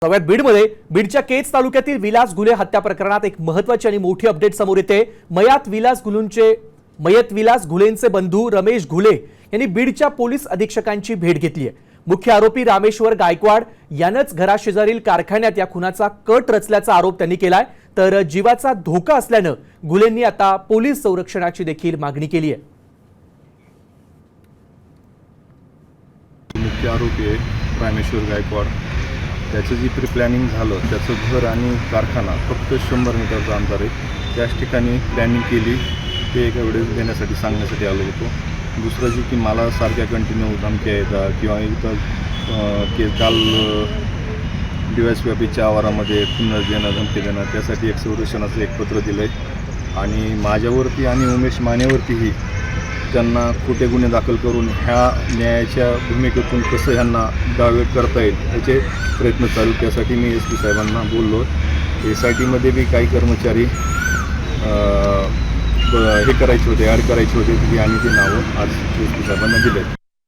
सगळ्यात बीडमध्ये बीडच्या केज तालुक्यातील विलास घुले हत्या प्रकरणात एक महत्त्वाची आणि मोठी अपडेट समोर येते। मयत विलास घुलेंचे बंधू रमेश घुले यांनी बीडच्या पोलीस अधीक्षकांची भेट घेतली आहे। मुख्य आरोपी रामेश्वर गायकवाड यानंच घराशेजारील कारखान्यात या खुनाचा कट रचल्याचा आरोप त्यांनी केलाय। तर जीवाचा धोका असल्याने घुलेंनी आता पोलीस संरक्षणाची देखील मागणी केली आहे। मुख्य आरोपी आहे रामेश्वर गायकवाड। त्याचं जी प्री प्लॅनिंग झालं, त्याचं घर आणि कारखाना फक्त 100 मीटरचं अंतर आहे। त्याच ठिकाणी प्लॅनिंग केली ते एका वेळेस देण्यासाठी सांगण्यासाठी आलो होतो। दुसरं जी की मला सारख्या कंटिन्यू धमक्या येतात किंवा इथं की काल DYSPच्या आवारामध्ये पुन्हा देणं धमकी देणं, त्यासाठी एक संरक्षणाचं एक पत्र दिलं आहे आणि माझ्यावरती आणि उमेश मानेवरतीही त्यांना खोटे गुन्हे दाखल करून ह्या न्यायाच्या भूमिकेतून कसं ह्यांना डायव्हर्ट करता येईल याचे प्रयत्न चालू। त्यासाठी मी SP साहेबांना बोललो। SITमध्ये बी काही कर्मचारी हे करायचे होते, ॲड करायचे होते, की आम्ही ते नावं आज SP साहेबांना दिले।